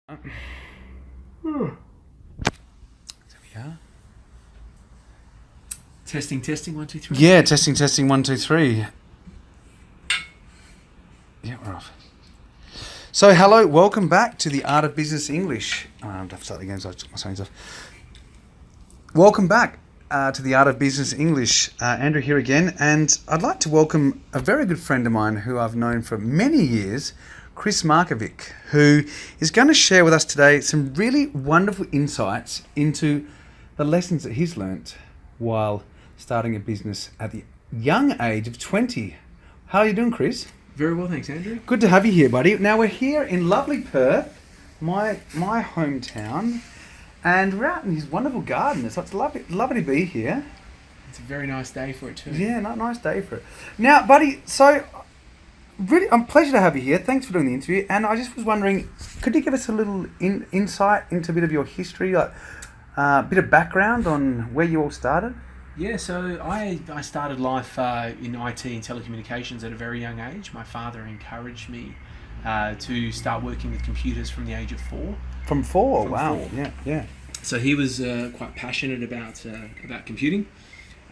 There we are. Testing, 1, 2, 3. Yeah, testing, 1, 2, 3. Yeah, we're off. So, hello, welcome back to the Art of Business English. I have to start again, so I took my signs off. Welcome back to the Art of Business English. Andrew here again, and I'd like to welcome a very good friend of mine who I've known for many years, Chris Markovic, who is going to share with us today some really wonderful insights into the lessons that he's learnt while starting a business at the young age of 20. How are you doing, Chris? Very well, thanks, Andrew. Good to have you here, buddy. Now, we're here in lovely Perth, my hometown, and we're out in his wonderful garden. So it's lovely to be here. It's a very nice day for it too. Yeah, nice day for it. Now, buddy, so really, pleasure to have you here. Thanks for doing the interview. And I just was wondering, could you give us a little insight into a bit of your history, like a bit of background on where you all started? Yeah, so I started life in IT and telecommunications at a very young age. My father encouraged me to start working with computers from the age of 4. From 4? From Wow. 4. Yeah. So he was quite passionate about computing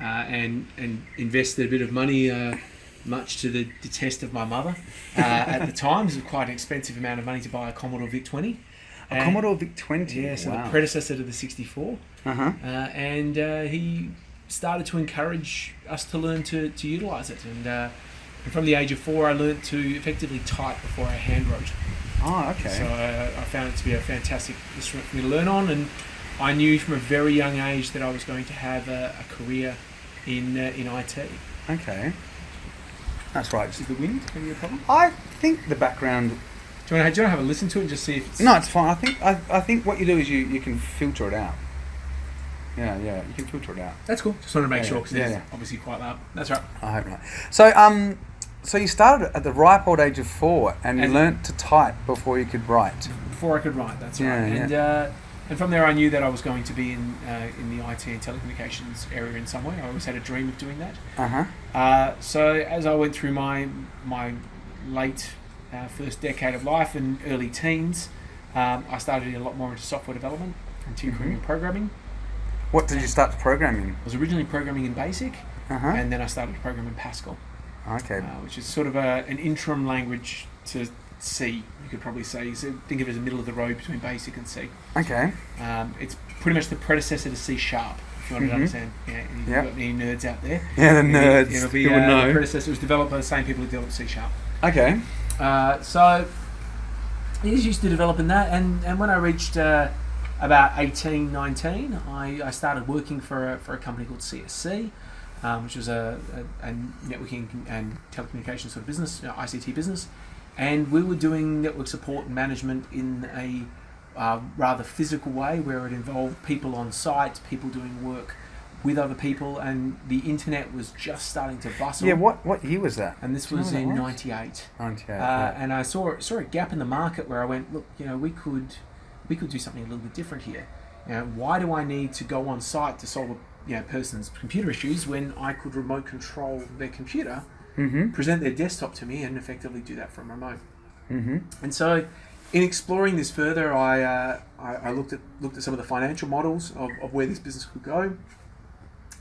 and invested a bit of money, much to the detest of my mother. At the time, it was quite an expensive amount of money to buy a Commodore VIC-20. A Commodore VIC-20? Yeah, so wow. the predecessor to the 64. Uh-huh. And he started to encourage us to learn to utilise it. And from the age of 4, I learned to effectively type before I hand wrote. Oh, okay. So I found it to be a fantastic instrument for me to learn on, and I knew from a very young age that I was going to have a career in IT. Okay. That's right. Is the wind going to be a problem? I think the background... Do you want to have a listen to it and just see if it's... No, it's fine. I think what you do is you can filter it out. Yeah, you can filter it out. That's cool. Just wanted to make sure, because yeah. it's obviously quite loud. That's right. I hope not. So you started at the ripe old age of 4, and you learnt to type before you could write. Before I could write, that's right. Yeah. And from there, I knew that I was going to be in the IT and telecommunications area in some way. I always had a dream of doing that. Uh-huh. So as I went through my late first decade of life and early teens, I started a lot more into software development and tinkering and programming. What did you start to program in? I was originally programming in BASIC, Uh-huh. and then I started to program in Pascal. Okay. Which is sort of an interim language to C, you could probably say. So think of it as a middle of the road between BASIC and C. Okay. It's pretty much the predecessor to C#, if you want to understand. Yeah, you've got any nerds out there. Yeah, the nerds. It'll be who would know. the predecessor was developed by the same people who developed C#. Okay. So I just used to develop in that, and when I reached about 18, 19, I started working for a company called CSC, which was a networking and telecommunications sort of business, ICT business, and we were doing network support and management in a rather physical way, where it involved people on site, people doing work with other people, and the internet was just starting to bustle. Yeah, what year was that? And this was in 98. 98, And I saw a gap in the market where I went, look, we could do something a little bit different here. Why do I need to go on site to solve a person's computer issues when I could remote control their computer, present their desktop to me, and effectively do that from remote? And so, in exploring this further, I looked at some of the financial models of where this business could go,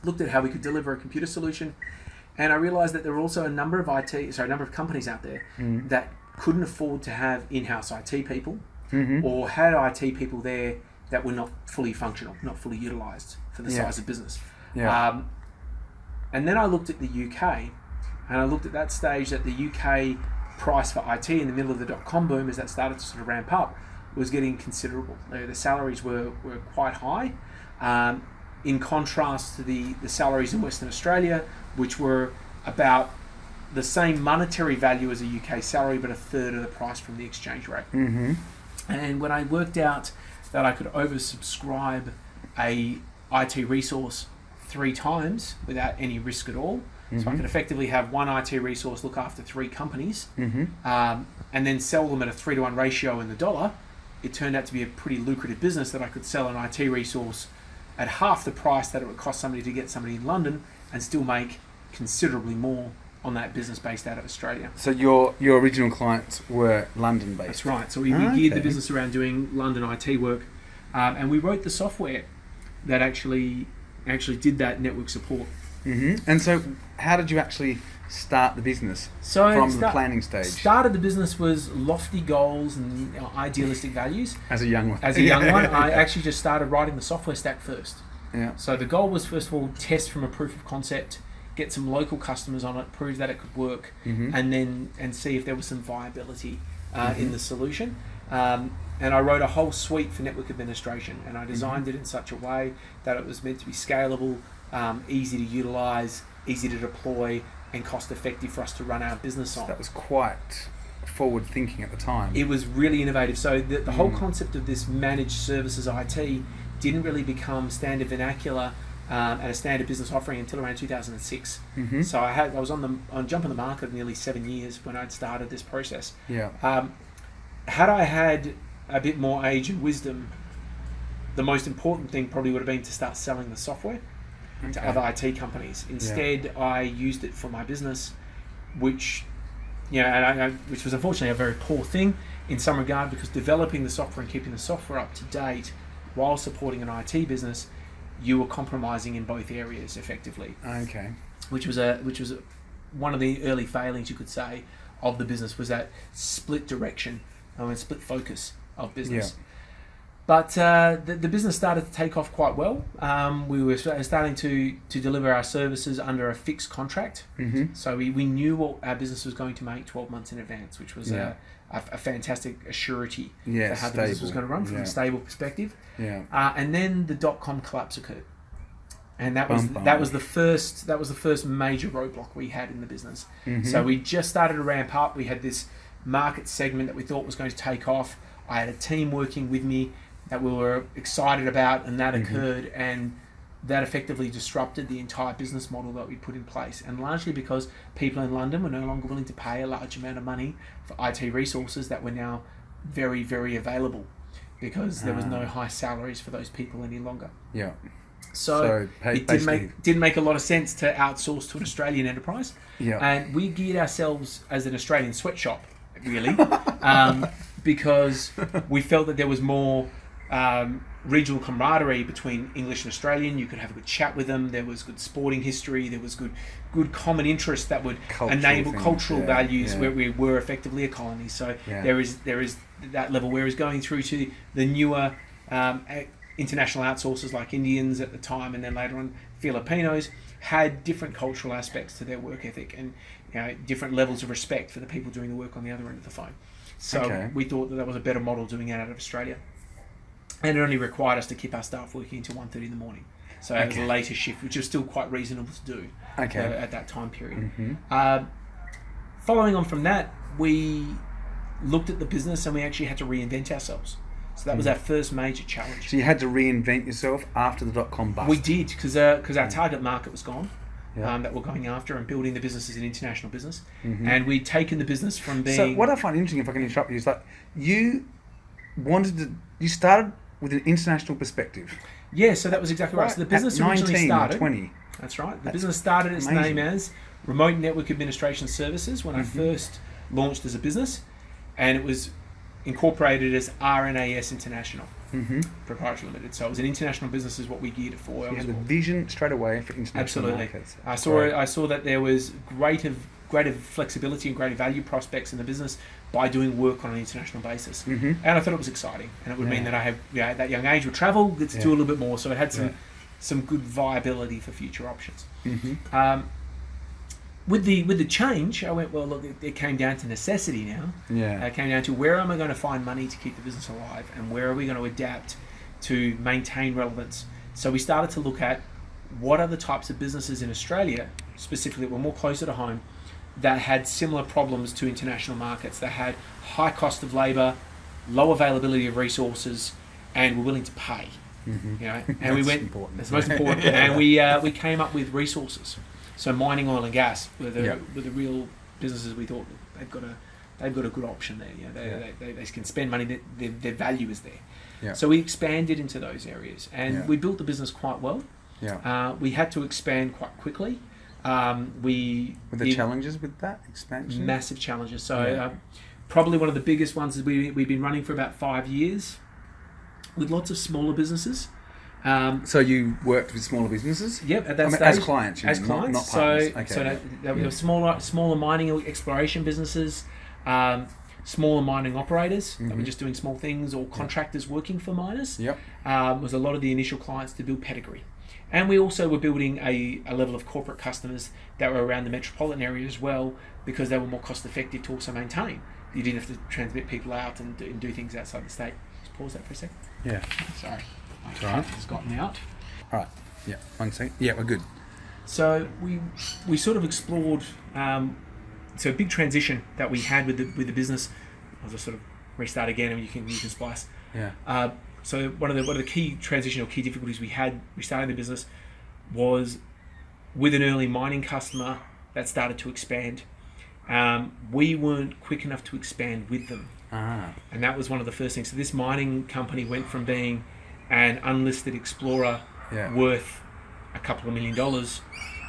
looked at how we could deliver a computer solution, and I realised that there were also a number of companies out there that couldn't afford to have in-house IT people, or had IT people there that were not fully functional, not fully utilised for the size of business. Yeah. And then I looked at the UK, and I looked at that stage that the UK price for IT in the middle of the dot-com boom, as that started to sort of ramp up, was getting considerable. The salaries were quite high, in contrast to the salaries in Western Australia, which were about the same monetary value as a UK salary, but a third of the price from the exchange rate. And when I worked out that I could oversubscribe a IT resource 3 times without any risk at all, so I could effectively have one IT resource look after 3 companies, and then sell them at a 3-to-1 ratio in the dollar, it turned out to be a pretty lucrative business that I could sell an IT resource at half the price that it would cost somebody to get somebody in London and still make considerably more on that business based out of Australia. So your original clients were London based. That's right. So we geared the business around doing London IT work, and we wrote the software that actually did that network support. Mm-hmm. And so, how did you actually start the business from the planning stage? Started the business was lofty goals and idealistic values. As a young one. As a young one, I actually just started writing the software stack first. Yeah. So the goal was, first of all, test from a proof of concept, get some local customers on it, prove that it could work, and see if there was some viability in the solution. And I wrote a whole suite for network administration, and I designed it in such a way that it was meant to be scalable, easy to utilize, easy to deploy, and cost effective for us to run our business on. That was quite forward thinking at the time. It was really innovative. So the whole concept of this managed services IT didn't really become standard vernacular and a standard business offering until around 2006. So I was on Jump on the Market nearly 7 years when I'd started this process. Yeah. Had I had a bit more age and wisdom, the most important thing probably would have been to start selling the software to other IT companies. Instead, I used it for my business, which was unfortunately a very poor thing in some regard, because developing the software and keeping the software up to date while supporting an IT business, you were compromising in both areas effectively. Okay. Which was one of the early failings, you could say, of the business, was that split direction and split focus of business. Yeah. But the business started to take off quite well. We were starting to deliver our services under a fixed contract. So we knew what our business was going to make 12 months in advance, which was a fantastic surety for how the business was going to run from a stable perspective. Yeah. And then the .com collapse occurred. And that was the first major roadblock we had in the business. So we just started to ramp up. We had this market segment that we thought was going to take off. I had a team working with me that we were excited about, and that occurred, and that effectively disrupted the entire business model that we put in place. And largely because people in London were no longer willing to pay a large amount of money for IT resources that were now very, very available, because there was no high salaries for those people any longer. Yeah. So it didn't make a lot of sense to outsource to an Australian enterprise. Yeah. And we geared ourselves as an Australian sweatshop, really, because we felt that there was more regional camaraderie between English and Australian. You could have a good chat with them. There was good sporting history. There was good common interest that would enable cultural values where we were effectively a colony. So there is that level, whereas going through to the newer international outsourcers like Indians at the time, and then later on Filipinos, had different cultural aspects to their work ethic, and different levels of respect for the people doing the work on the other end of the phone. So we thought that was a better model doing it out of Australia. And it only required us to keep our staff working until 1:30 in the morning. So it was a later shift, which was still quite reasonable to do at that time period. Following on from that, we looked at the business and we actually had to reinvent ourselves. So that was our first major challenge. So you had to reinvent yourself after the .com bust? We did, because our target market was gone. That we're going after, and building the business as an international business. And we'd taken the business from being... So what I find interesting, if I can interrupt you, is that you started with an international perspective. Yeah, so that was exactly right. So the business originally started... 20. That's right. The business started its name as Remote Network Administration Services when I first launched as a business, and it was incorporated as RNAS International, Proprietary Limited. So it was an international business, is what we geared it for. So you had the vision straight away for international markets. I saw that there was greater flexibility and greater value prospects in the business by doing work on an international basis. And I thought it was exciting, and it would mean that I have at that young age would travel, get to do a little bit more. So it had some good viability for future options. With the change, I went, well, look, it came down to necessity now. It came down to, where am I going to find money to keep the business alive, and where are we going to adapt to maintain relevance? So we started to look at what are the types of businesses in Australia, specifically that were more closer to home, that had similar problems to international markets, that had high cost of labour, low availability of resources, and were willing to pay. And we went. Important. That's the most important. And we came up with resources. So mining, oil and gas were the real businesses we thought they've got a good option there. They can spend money. Their value is there. So we expanded into those areas, and we built the business quite well. We had to expand quite quickly Were there challenges with that expansion? Massive challenges. So Yeah. probably one of the biggest ones is we've been running for about 5 years with lots of smaller businesses. So you worked with smaller businesses? Yep, at that stage. As clients, you as mean, clients. not partners. So, Okay. so that we have smaller mining exploration businesses, smaller mining operators that were just doing small things, or contractors working for miners. Yep. Was a lot of the initial clients to build pedigree. And we also were building a level of corporate customers that were around the metropolitan area as well, because they were more cost effective to also maintain. You didn't have to transmit people out and do things outside the state. Just pause that for a second. Yeah. Sorry. My It's all right. cat has gotten out. All right. Yeah. 1 second. Yeah, we're good. So we sort of explored. So a big transition that we had with the business. I'll just sort of restart again, and you can splice. Yeah. So one of the key transition or key difficulties we had restarting the business was with an early mining customer that started to expand. We weren't quick enough to expand with them. And that was one of the first things. So this mining company went from being an unlisted explorer worth a couple of $1 million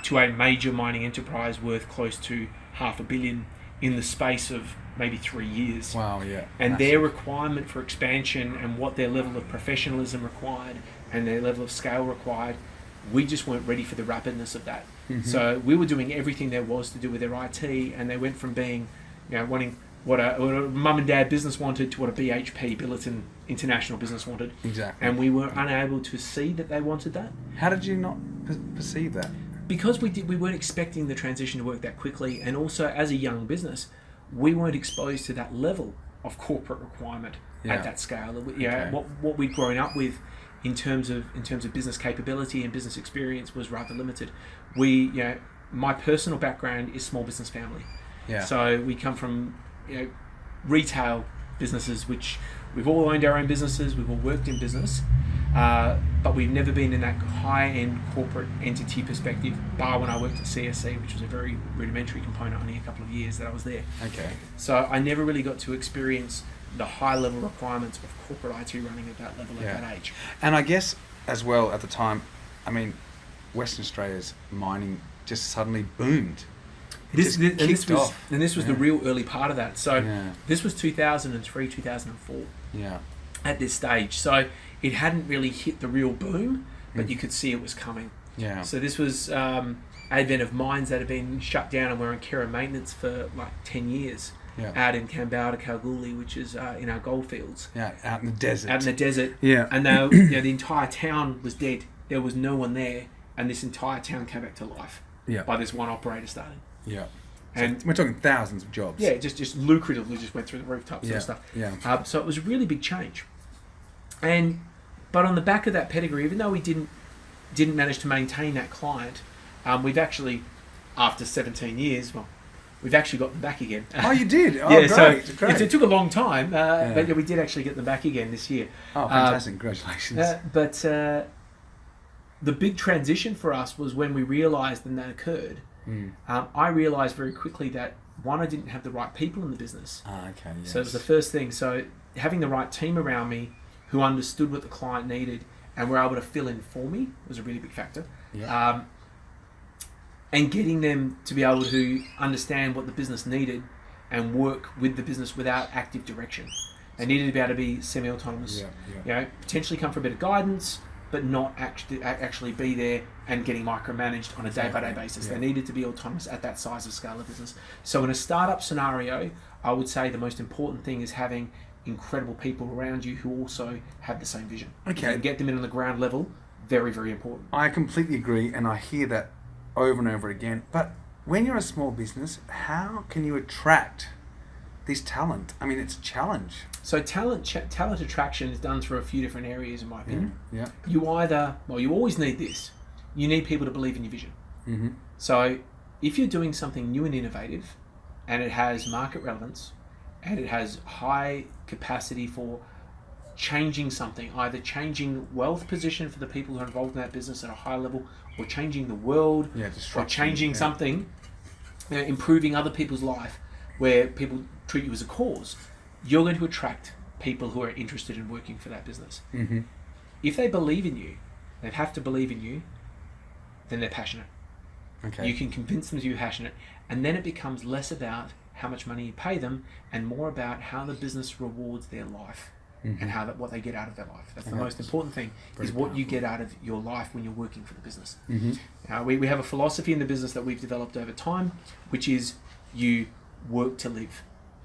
to a major mining enterprise worth close to $500 million in the space of maybe 3 years. Wow, yeah. And Massive. their requirement for expansion and what their level of professionalism required and their level of scale required, we just weren't ready for the rapidness of that. So we were doing everything there was to do with their IT, and they went from being, wanting what a mum and dad business wanted to what a BHP, Billiton International business wanted. Exactly. And we were unable to see that they wanted that. How did you not perceive that? Because we weren't expecting the transition to work that quickly, and also as a young business, we weren't exposed to that level of corporate requirement at that scale. What we'd grown up with in terms of business capability and business experience was rather limited. My personal background is small business family. Yeah. So we come from retail businesses, which we've all owned our own businesses, we've all worked in business, but we've never been in that high-end corporate entity perspective, bar when I worked at CSC, which was a very rudimentary component, only a couple of years that I was there. Okay. So I never really got to experience the high-level requirements of corporate IT running at that level at that age. And I guess as well at the time, I mean, Western Australia's mining just suddenly boomed. This was Yeah. the real early part of that. So Yeah. this was 2003, 2004 Yeah. at this stage. So it hadn't really hit the real boom, but you could see it was coming. Yeah. So this was advent of mines that had been shut down and were on care and maintenance for like 10 years. Yeah. Out in Kambowda, Kalgoorlie, which is in our gold fields. Yeah, out in the desert. Out in the desert. Yeah. And now the entire town was dead. There was no one there, and this entire town came back to life Yeah. by this one operator starting. Yeah. And So we're talking thousands of jobs. yeah, just lucratively just went through the rooftop sort of stuff. Yeah. So it was a really big change. But on the back of that pedigree, even though we didn't manage to maintain that client, we've actually, after 17 years, we've actually got them back again. Oh, you did? Oh, yeah, great. so Great. it took a long time, but yeah, we did actually get them back again this year. Oh, fantastic. Congratulations. But the big transition for us was when we realised and that occurred. I realised very quickly that, one, I didn't have the right people in the business. Okay, yes. So it was the first thing. So having the right team around me who understood what the client needed and were able to fill in for me was a really big factor. Yeah. And getting them to be able to understand what the business needed and work with the business without active direction. They needed to be able to be semi-autonomous. Potentially come for a bit of guidance, but not actually be there and getting micromanaged on a day-by-day basis. They needed to be autonomous at that size of scale of business. So in a startup scenario, I would say the most important thing is having incredible people around you who also have the same vision. Okay. And get them in on the ground level, very, very important. I completely agree, and I hear that over and over again. But when you're a small business, how can you attract this talent? I mean, it's a challenge. So talent attraction is done through a few different areas, in my opinion. Yeah. You always need this. You need people to believe in your vision. Mm-hmm. So if you're doing something new and innovative, and it has market relevance, and it has high capacity for changing something, either changing wealth position for the people who are involved in that business at a high level, or changing the world, or changing something, improving other people's life, where people treat you as a cause, you're going to attract people who are interested in working for that business. Mm-hmm. If they believe in you, they have to believe in you, then they're passionate. Okay. You can convince them to be passionate, and then it becomes less about how much money you pay them and more about how the business rewards their life and what they get out of their life. That's the most important thing, is what you get out of your life when you're working for the business. We have a philosophy in the business that we've developed over time, which is you work to live.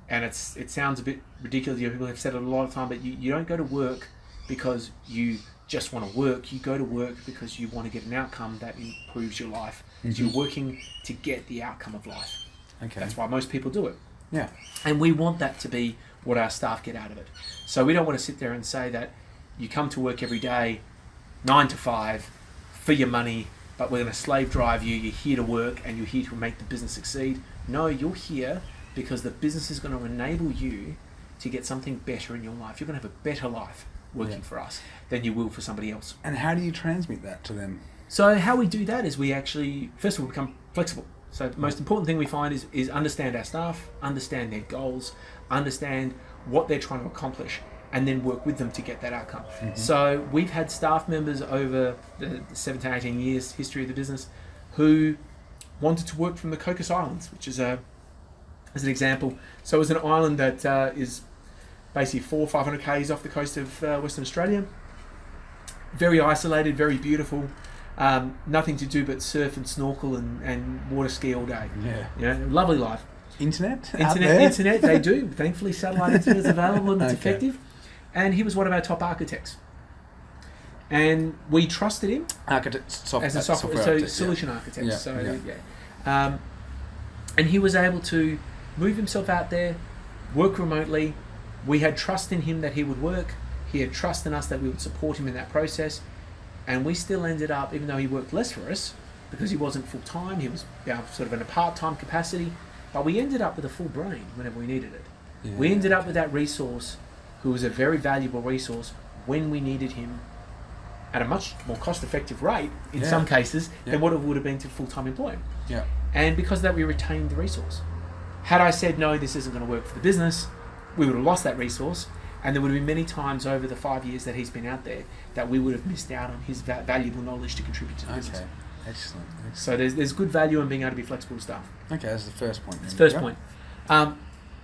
And it sounds a bit ridiculous. People have said it a lot of time, but you don't go to work because you just want to work. You go to work because you want to get an outcome that improves your life. So you're working to get the outcome of life. Okay. That's why most people do it. Yeah. And we want that to be what our staff get out of it. So we don't want to sit there and say that you come to work every day, 9 to 5, for your money, but we're going to slave drive you. You're here to work and you're here to make the business succeed. No, you're here because the business is going to enable you to get something better in your life. You're going to have a better life working for us than you will for somebody else. And how do you transmit that to them? So how we do that is we actually, first of all, become flexible. So the most important thing we find is understand our staff, understand their goals, understand what they're trying to accomplish, and then work with them to get that outcome. So we've had staff members over the 17, 18 years history of the business who wanted to work from the Cocos Islands, which is as an example. So it's an island that is basically 400 or 500 k's off the coast of Western Australia. Very isolated, very beautiful. Nothing to do but surf and snorkel and water ski all day. Yeah. Lovely life. Internet, they do. Thankfully, satellite internet is available and it's effective. And he was one of our top architects. And we trusted him as a software solution architect. And he was able to move himself out there, work remotely. We had trust in him that he would work. He had trust in us that we would support him in that process. And we still ended up, even though he worked less for us, because he wasn't full-time, he was sort of in a part-time capacity, but we ended up with a full brain whenever we needed it. Yeah. We ended up with that resource, who was a very valuable resource, when we needed him at a much more cost-effective rate, in some cases, than what it would have been to full-time employee. Yeah. And because of that, we retained the resource. Had I said, no, this isn't going to work for the business, we would have lost that resource. And there would have been many times over the 5 years that he's been out there that we would have missed out on his valuable knowledge to contribute to the business. Excellent. So there's good value in being able to be flexible with staff. Okay, that's the first point. That's the first point.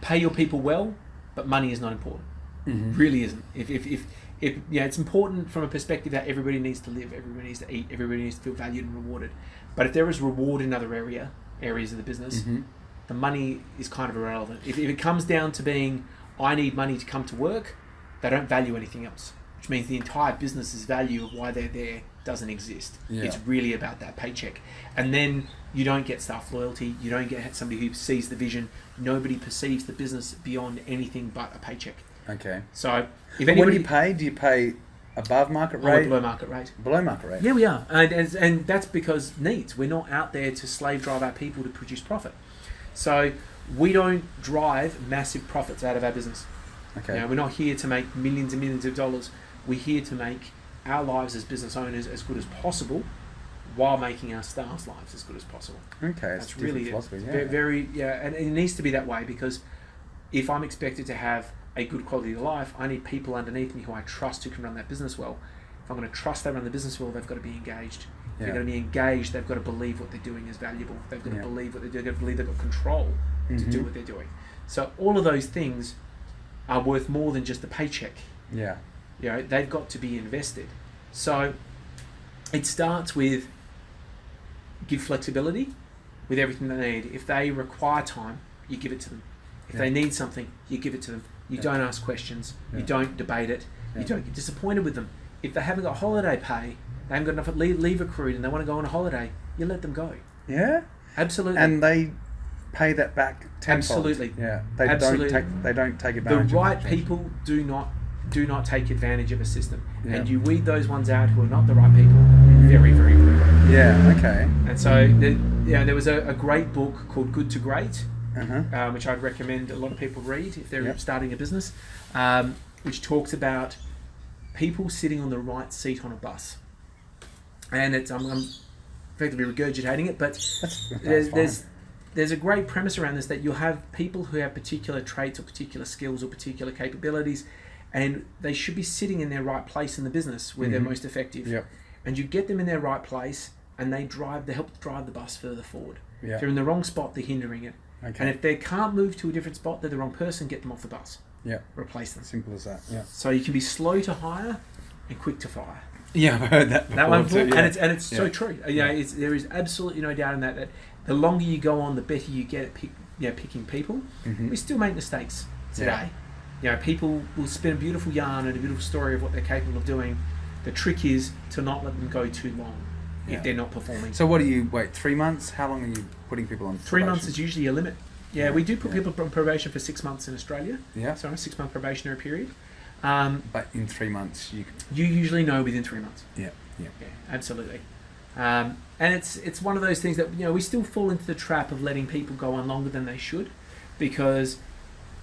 Pay your people well, but money is not important. Really isn't. If it's important from a perspective that everybody needs to live, everybody needs to eat, everybody needs to feel valued and rewarded. But if there is reward in other areas of the business, the money is kind of irrelevant. If it comes down to being, I need money to come to work, they don't value anything else, which means the entire business's value of why they're there doesn't exist. It's really about that paycheck. And then you don't get staff loyalty, you don't get somebody who sees the vision. Nobody perceives the business beyond anything but a paycheck. Okay. So if anybody... When do you pay above market rate? Below market rate. Below market rate? Yeah, we are. And that's because needs. We're not out there to slave drive our people to produce profit. So we don't drive massive profits out of our business. Okay. We're not here to make millions and millions of dollars. We're here to make our lives as business owners as good as possible, while making our staff's lives as good as possible. Okay, that's really philosophy. and it needs to be that way, because if I'm expected to have a good quality of life, I need people underneath me who I trust who can run that business well. If I'm going to trust they run the business well, they've got to be engaged. If they're going to be engaged, they've got to believe what they're doing is valuable. They've got to believe what they're doing. They've got to believe they've got control to do what they're doing. So all of those things are worth more than just a paycheck. They've got to be invested. So it starts with give flexibility with everything they need. If they require time, you give it to them. If they need something, you give it to them. You don't ask questions. You don't debate it. You don't get disappointed with them. If they haven't got holiday pay, they haven't got enough leave accrued and they want to go on a holiday, you let them go. Yeah? Absolutely. And they pay that back tenfold. Absolutely. Yeah. They don't take advantage the of right people do not take advantage of a system. And you weed those ones out who are not the right people very, very quickly. Yeah, okay. And so there was a great book called Good to Great, which I'd recommend a lot of people read if they're starting a business, which talks about people sitting on the right seat on a bus. And I'm effectively regurgitating it, but there's a great premise around this, that you'll have people who have particular traits or particular skills or particular capabilities, and they should be sitting in their right place in the business where they're most effective. And you get them in their right place, and they help drive the bus further forward. Yeah. If they're in the wrong spot, they're hindering it. Okay. And if they can't move to a different spot, they're the wrong person, get them off the bus. Yeah. Replace them. Simple as that. Yeah. So you can be slow to hire and quick to fire. Yeah, I've heard that before. That one before, too, yeah. and it's so true. There is absolutely no doubt in that the longer you go on, the better you get at picking people. Mm-hmm. We still make mistakes today. People will spin a beautiful yarn and a beautiful story of what they're capable of doing. The trick is to not let them go too long if they're not performing. So what do you wait? 3 months? How long are you putting people on? 3 months is usually a limit. Yeah, we do put Yeah. people on probation for 6 months in Australia. Yeah. So a 6-month probationary period. But in 3 months, you. You usually know within 3 months. Yeah. Yeah. Yeah, absolutely. And it's one of those things that we still fall into the trap of letting people go on longer than they should, because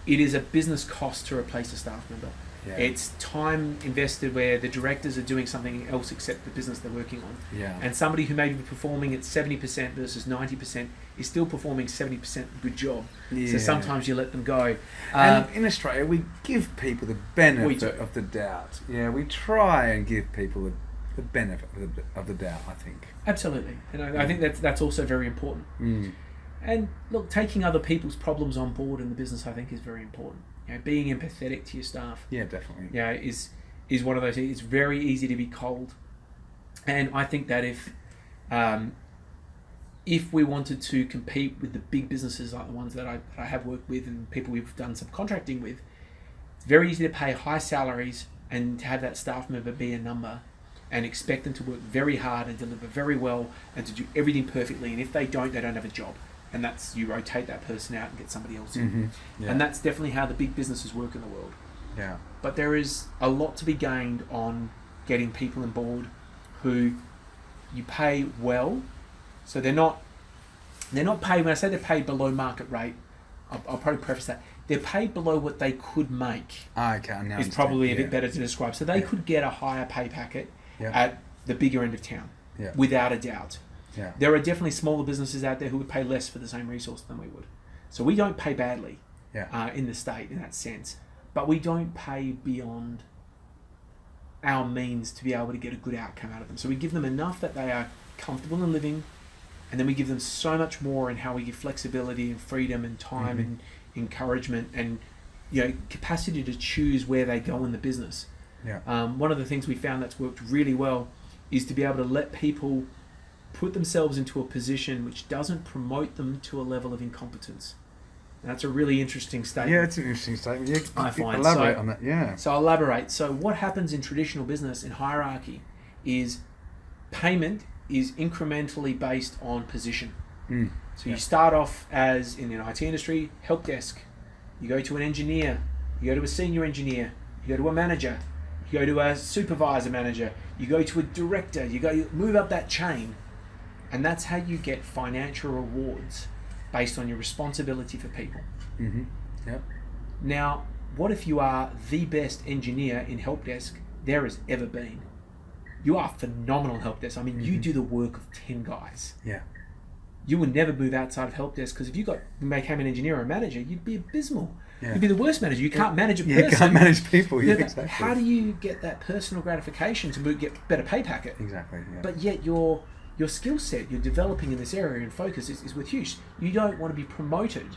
it is a business cost to replace a staff member. Yeah. It's time invested where the directors are doing something else except the business they're working on. Yeah. And somebody who may be performing at 70% versus 90% is still performing 70% good job. Yeah. So sometimes you let them go. And in Australia, we give people the We benefit do. of the doubt. Yeah, we try and give people the benefit of the doubt, I think. Absolutely. And I think that's also very important. Mm. And look, taking other people's problems on board in the business, I think, is very important. Being empathetic to your staff. Yeah, definitely. Is one of those things. It's very easy to be cold, and I think that if we wanted to compete with the big businesses like the ones that I have worked with and people we've done some contracting with, it's very easy to pay high salaries and to have that staff member be a number and expect them to work very hard and deliver very well and to do everything perfectly. And if they don't have a job. And that's, you rotate that person out and get somebody else in. Mm-hmm. Yeah. And that's definitely how the big businesses work in the world. Yeah. But there is a lot to be gained on getting people on board who you pay well. So they're not paid, when I say they're paid below market rate, I'll probably preface that. They're paid below what they could make. Okay, now is probably a bit better to describe. So they could get a higher pay packet at the bigger end of town, without a doubt. Yeah. There are definitely smaller businesses out there who would pay less for the same resource than we would. So we don't pay badly in the state in that sense, but we don't pay beyond our means to be able to get a good outcome out of them. So we give them enough that they are comfortable in living, and then we give them so much more in how we give flexibility and freedom and time and encouragement and capacity to choose where they go in the business. Yeah. One of the things we found that's worked really well is to be able to let people put themselves into a position which doesn't promote them to a level of incompetence. And that's a really interesting statement. Yeah, it's an interesting statement. Yeah, I find. Elaborate on that, yeah. So I'll elaborate. So what happens in traditional business, in hierarchy, is payment is incrementally based on position. Mm. So you start off as, in the IT industry, help desk. You go to an engineer. You go to a senior engineer. You go to a manager. You go to a supervisor manager. You go to a director. You move up that chain. And that's how you get financial rewards based on your responsibility for people. Mm-hmm. Yep. Now, what if you are the best engineer in help desk there has ever been? You are phenomenal in help desk. I mean, you do the work of 10 guys. Yeah. You would never move outside of help desk, because if you became an engineer or a manager, you'd be abysmal. Yeah. You'd be the worst manager. You can't manage a person. Yeah, you can't manage people. Yeah, But exactly. how do you get that personal gratification to get better pay packet? Exactly, yeah. But yet your skill set you're developing in this area and focus is with use. You don't want to be promoted,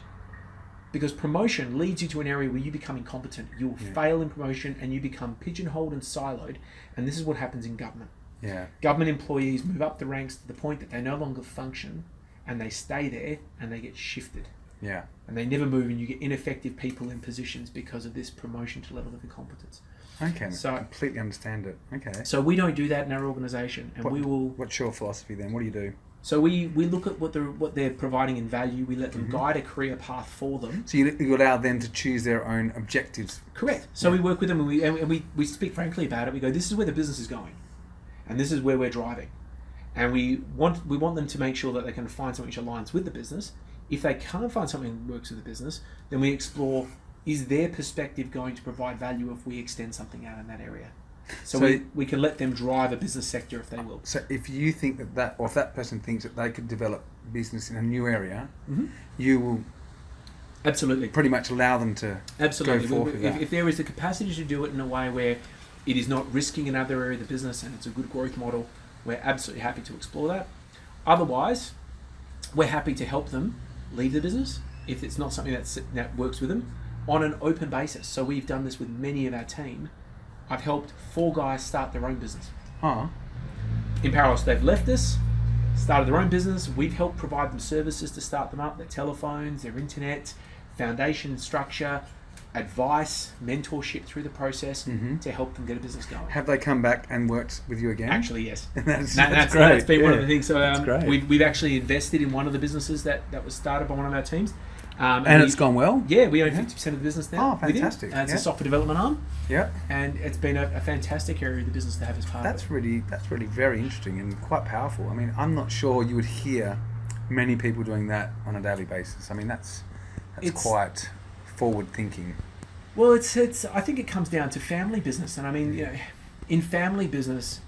because promotion leads you to an area where you become incompetent. You'll fail in promotion and you become pigeonholed and siloed. And this is what happens in government. Yeah. Government employees move up the ranks to the point that they no longer function, and they stay there and they get shifted. Yeah. And they never move, and you get ineffective people in positions because of this promotion to level of incompetence. Okay. So I completely understand it. Okay. So we don't do that in our organisation, and we will. What's your philosophy then? What do you do? So we look at what they're providing in value. We let them guide a career path for them. So you allow them to choose their own objectives. Correct. So we work with them, and we speak frankly about it. We go, this is where the business is going, and this is where we're driving, and we want them to make sure that they can find something which aligns with the business. If they can't find something that works with the business, then we explore, is their perspective going to provide value if we extend something out in that area? So we can let them drive a business sector if they will. So if you think or if that person thinks that they could develop business in a new area, you will absolutely pretty much allow them to go forth with that. If there is the capacity to do it in a way where it is not risking another area of the business and it's a good growth model, we're absolutely happy to explore that. Otherwise, we're happy to help them leave the business if it's not something that works with them on an open basis. So we've done this with many of our team. I've helped 4 guys start their own business. Huh. In parallel, so they've left us, started their own business. We've helped provide them services to start them up, their telephones, their internet, foundation structure, advice, mentorship through the process to help them get a business going. Have they come back and worked with you again? Actually, yes. That's That's great. That's been one of the things. So great. we've actually invested in one of the businesses that was started by one of our teams. And it's gone well? Yeah, we own 50% of the business now. Oh, fantastic. It's a software development arm. Yeah. And it's been a fantastic area of the business to have as part of it. That's really very interesting and quite powerful. I mean, I'm not sure you would hear many people doing that on a daily basis. I mean, that's quite forward thinking. Well, it's. I think it comes down to family business, and I mean, in family business,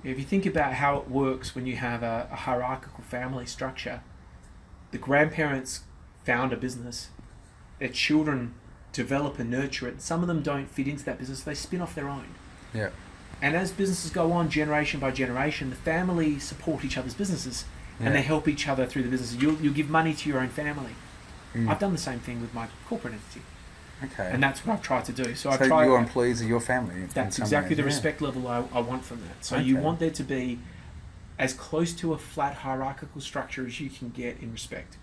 if you think about how it works when you have a hierarchical family structure, the grandparents found a business, their children develop and nurture it. Some of them don't fit into that business; they spin off their own. Yeah. And as businesses go on, generation by generation, the family support each other's businesses, and they help each other through the business. You'll give money to your own family. I've done the same thing with my corporate entity. Okay. And that's what I've tried to do. So your employees are your family. That's exactly the respect level I want from that. So you want there to be as close to a flat hierarchical structure as you can get in respect.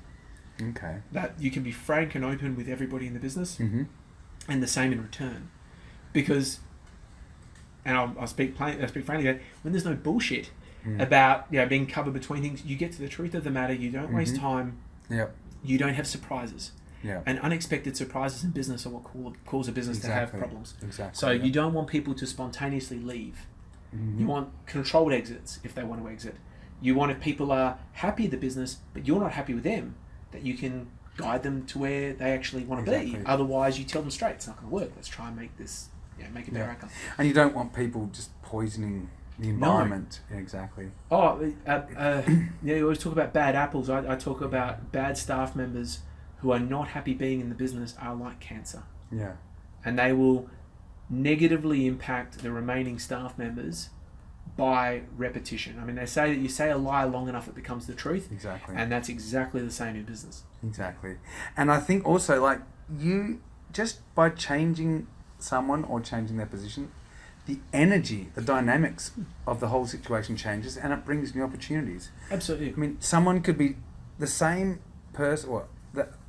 Okay. That you can be frank and open with everybody in the business, and the same in return. Because, and I'll speak frankly, that when there's no bullshit about being covered between things, you get to the truth of the matter. You don't waste time. Yep. You don't have surprises. Yeah. And unexpected surprises in business are what cause a business to have problems. Exactly. So you don't want people to spontaneously leave. You want controlled exits if they want to exit. You want, if people are happy with the business, but you're not happy with them, that you can guide them to where they actually want to be. Otherwise, you tell them straight, it's not going to work. Let's try and make this, make a better outcome. And you don't want people just poisoning the environment. No. Yeah, exactly. Oh, you always talk about bad apples. I talk about bad staff members who are not happy being in the business are like cancer. Yeah. And they will negatively impact the remaining staff members by repetition. I mean, they say that you say a lie long enough, it becomes the truth. Exactly. And that's exactly the same in business. Exactly. And I think also, like, you, just by changing someone or changing their position, the energy, the dynamics of the whole situation changes, and it brings new opportunities. Absolutely. I mean, someone could be the same person, or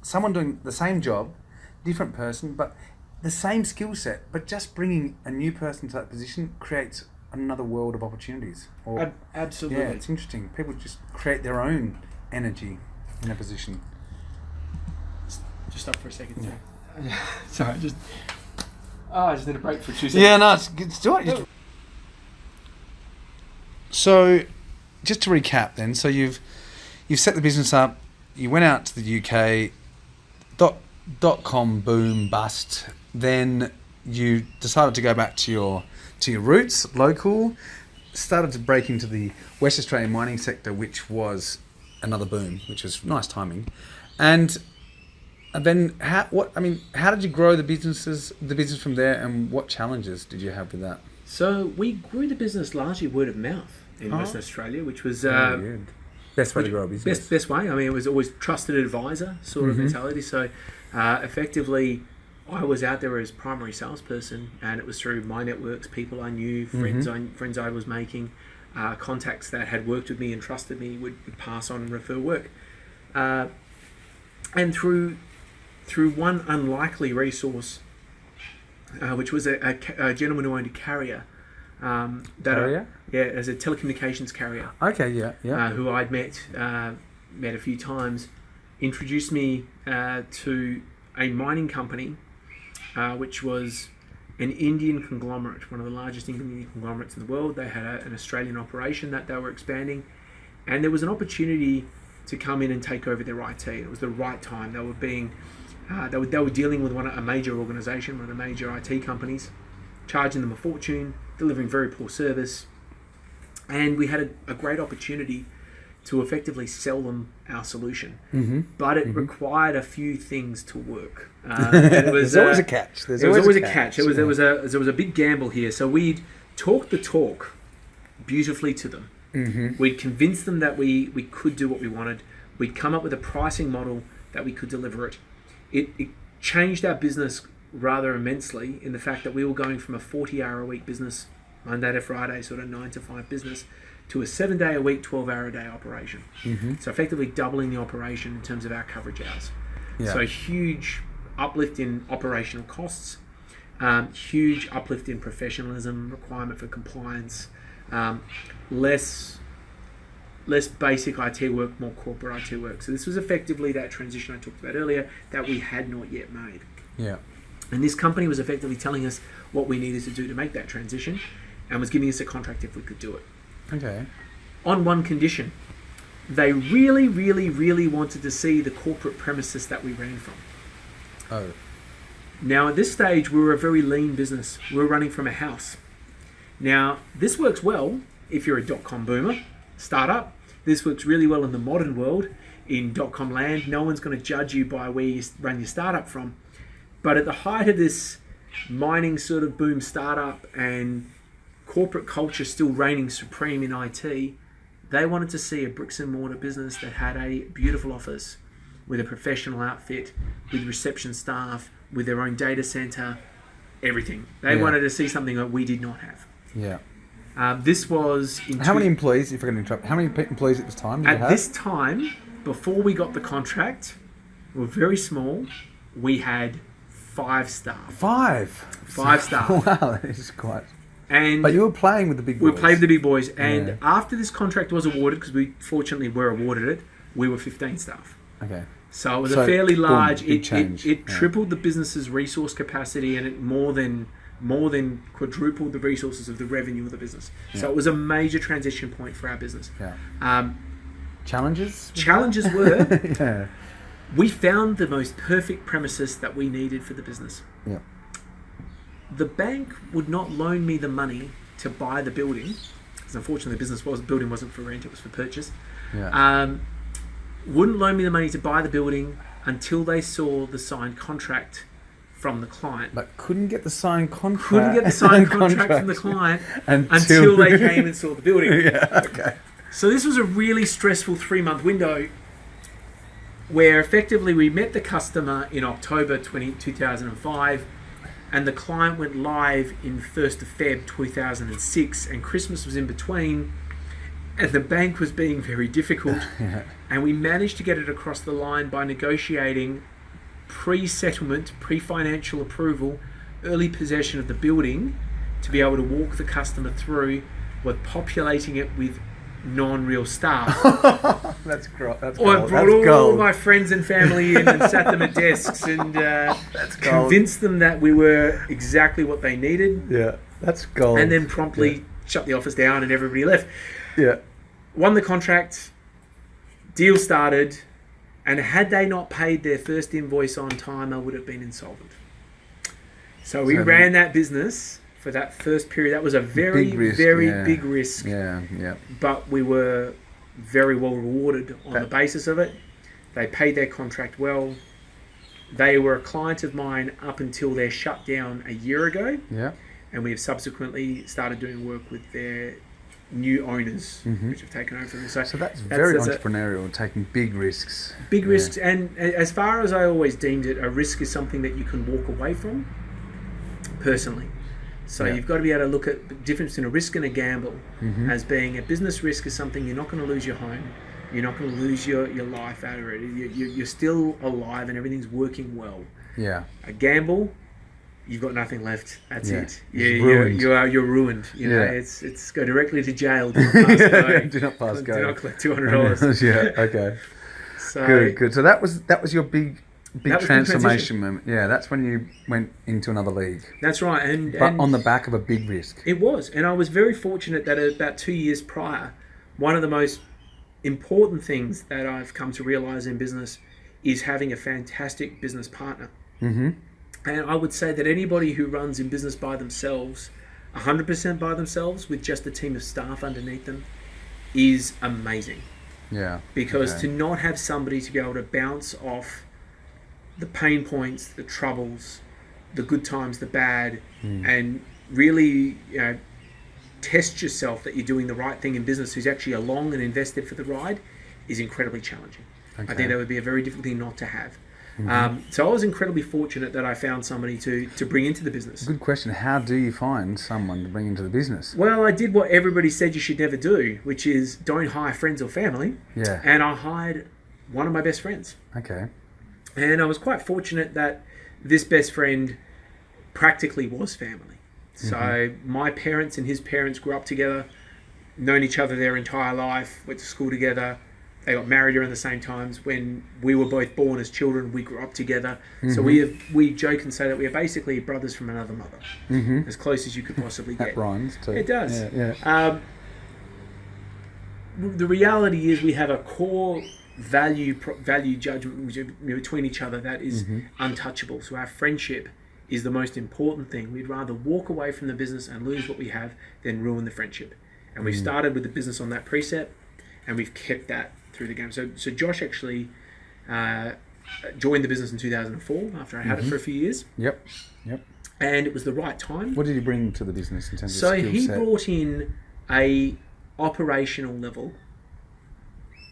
someone doing the same job, different person, but the same skill set, but just bringing a new person to that position creates another world of opportunities. Absolutely. Yeah, it's interesting. People just create their own energy in a position. Just stop for a second. Yeah. Sorry, I just need a break for 2 seconds. Yeah, no, it's do it. So, just to recap then, so you've set the business up, you went out to the UK, .com boom bust, then you decided to go back to your roots, local, started to break into the West Australian mining sector, which was another boom, which was nice timing. And then how did you grow the business from there, and what challenges did you have with that? So we grew the business largely word of mouth in Western Australia, which was best way to grow a business. Best way. I mean, it was always trusted advisor sort of mentality. So effectively, I was out there as primary salesperson, and it was through my networks, people I knew, friends I was making, contacts that had worked with me and trusted me would pass on and refer work, and through one unlikely resource, which was a gentleman who owned a carrier. Carrier? As a telecommunications carrier. Okay, yeah. Who I'd met a few times, introduced me to a mining company, which was an Indian conglomerate, one of the largest Indian conglomerates in the world. They had an Australian operation that they were expanding, and there was an opportunity to come in and take over their IT. It was the right time. They were dealing with a major organisation, one of the major IT companies, charging them a fortune, delivering very poor service, and we had a great opportunity to effectively sell them our solution. But it required a few things to work. There's always a catch. There was always a catch. There was a big gamble here. So we'd talked the talk beautifully to them. We'd convince them that we could do what we wanted. We'd come up with a pricing model that we could deliver it. It changed our business rather immensely in the fact that we were going from a 40-hour-a-week business, Monday to Friday, sort of 9 to 5 business, to a 7-day-a-week, 12-hour-a-day operation. So effectively doubling the operation in terms of our coverage hours. Yeah. So huge uplift in operational costs, huge uplift in professionalism, requirement for compliance, less basic IT work, more corporate IT work. So this was effectively that transition I talked about earlier that we had not yet made. Yeah. And this company was effectively telling us what we needed to do to make that transition and was giving us a contract if we could do it. Okay. On one condition. They really, really, really wanted to see the corporate premises that we ran from. Oh. Now, at this stage, we were a very lean business. We were running from a house. Now, this works well if you're a dot-com boomer, startup. This works really well in the modern world, in dot-com land. No one's going to judge you by where you run your startup from. But at the height of this mining sort of boom startup and corporate culture still reigning supreme in IT, they wanted to see a bricks and mortar business that had a beautiful office with a professional outfit, with reception staff, with their own data center, everything. They wanted to see something that we did not have. Yeah. This was... How many employees, if I can interrupt, how many employees at this time did you have? At this time, before we got the contract, we were very small. We had 5 staff. 5 staff. Wow, that is quite... And but you were playing with the big boys. We played with the big boys. And after this contract was awarded, because we fortunately were awarded it, we were 15 staff. Okay. So it was a fairly large... Boom, it tripled the business's resource capacity, and it more than quadrupled the resources of the revenue of the business. Yeah. So it was a major transition point for our business. Yeah. Challenges? Challenges were... Yeah. We found the most perfect premises that we needed for the business. Yeah. The bank would not loan me the money to buy the building, because unfortunately the building wasn't for rent, it was for purchase. Yeah. Wouldn't loan me the money to buy the building until they saw the signed contract from the client. But couldn't get the signed contract. Couldn't get the signed contract from the client until they came and saw the building. Yeah, okay. So this was a really stressful 3-month window where effectively we met the customer in October 2005 and the client went live in 1st of Feb 2006 and Christmas was in between and the bank was being very difficult. Yeah. And we managed to get it across the line by negotiating pre-settlement, pre-financial approval, early possession of the building to be able to walk the customer through with populating it with non-real staff. That's great. That's Or gold. I brought all my friends and family in and sat them at desks and convinced them that we were exactly what they needed. Yeah, that's gold. And then promptly shut the office down and everybody left. Yeah. Won the contract, deal started, and had they not paid their first invoice on time, I would have been insolvent. So we ran that business for that first period. That was a very big risk. Yeah, yeah. But we were very well rewarded on the basis of it. They paid their contract well. They were a client of mine up until their shutdown a year ago. Yeah. And we have subsequently started doing work with their new owners, which have taken over from them. So that's very entrepreneurial, taking big risks. Big risks. And as far as I always deemed it, a risk is something that you can walk away from personally. So you've got to be able to look at the difference between a risk and a gamble as being a business risk is something you're not going to lose your home. You're not going to lose your life out of it. You're still alive and everything's working well. Yeah. A gamble, you've got nothing left. That's it. You're ruined. You know, it's go directly to jail. Do not pass go. Do not pass go. Do not collect $200. Yeah. Okay. So good. So that was your big transformation moment. Yeah, that's when you went into another league. That's right. And on the back of a big risk. It was. And I was very fortunate that about 2 years prior, one of the most important things that I've come to realize in business is having a fantastic business partner. Mm-hmm. And I would say that anybody who runs in business by themselves, 100% by themselves, with just a team of staff underneath them, is amazing. Yeah. Because to not have somebody to be able to bounce off the pain points, the troubles, the good times, the bad, and really, test yourself that you're doing the right thing in business who's actually along and invested for the ride is incredibly challenging. Okay. I think that would be a very difficult thing not to have. So I was incredibly fortunate that I found somebody to bring into the business. Good question. How do you find someone to bring into the business? Well, I did what everybody said you should never do, which is don't hire friends or family. Yeah. And I hired one of my best friends. Okay. And I was quite fortunate that this best friend practically was family. So my parents and his parents grew up together, known each other their entire life, went to school together. They got married around the same times. When we were both born as children, we grew up together. So we joke and say that we are basically brothers from another mother, as close as you could possibly get. That rhymes too. It does. Yeah. The reality is we have a core value judgment between each other that is untouchable. So our friendship is the most important thing. We'd rather walk away from the business and lose what we have than ruin the friendship. And we started with the business on that precept, and we've kept that through the game. So Josh actually joined the business in 2004 after I had it for a few years. Yep. And it was the right time. What did he bring to the business in terms of So skill he set? brought in a operational level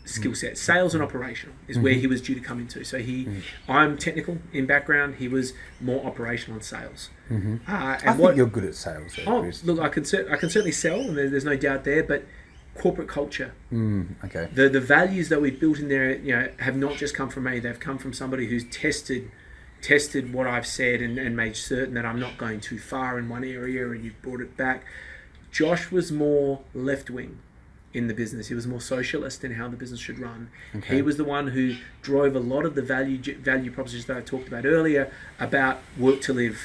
skill set. Sales and operational is where he was due to come into. So I'm technical in background. He was more operational and sales. I think you're good at sales, though, Chris. Look, I can certainly sell, and there's no doubt there. But corporate culture, Okay. the values that we've built in there, have not just come from me. They've come from somebody who's tested what I've said and made certain that I'm not going too far in one area, and you've brought it back. Josh was more left wing in the business. He was more socialist in how the business should run. Okay. He was the one who drove a lot of the value propositions that I talked about earlier about work to live.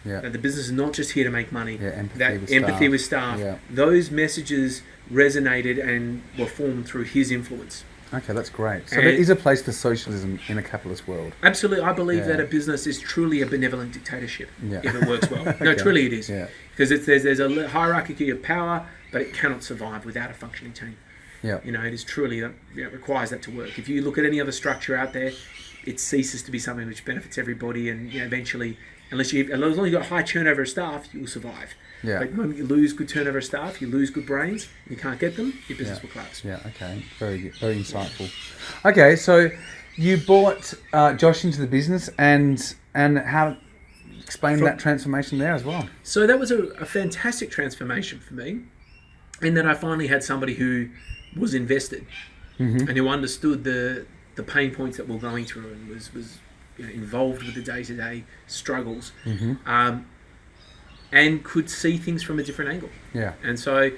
Yeah. That the business is not just here to make money. Yeah, empathy that with empathy staff. with staff. Yeah. Those messages resonated and were formed through his influence. Okay, that's great. So And- there is a place for socialism in a capitalist world. Absolutely, I believe Yeah. that a business is truly a benevolent dictatorship Yeah. if it works well. No, Okay. truly it is. Yeah. Because there's a hierarchy of power, but it cannot survive without a functioning team. Yeah. It is truly it requires that to work. If you look at any other structure out there, it ceases to be something which benefits everybody, and eventually, as long as you've got high turnover of staff, you'll survive. Yeah. But when you lose good turnover of staff, you lose good brains, you can't get them, your business will collapse. Yeah, okay. Very good. Very insightful. Okay, so you brought Josh into the business and how explain that transformation there as well. So that was a fantastic transformation for me, in that I finally had somebody who was invested and who understood the pain points that we're going through and was involved with the day-to-day struggles, and could see things from a different angle. Yeah. And so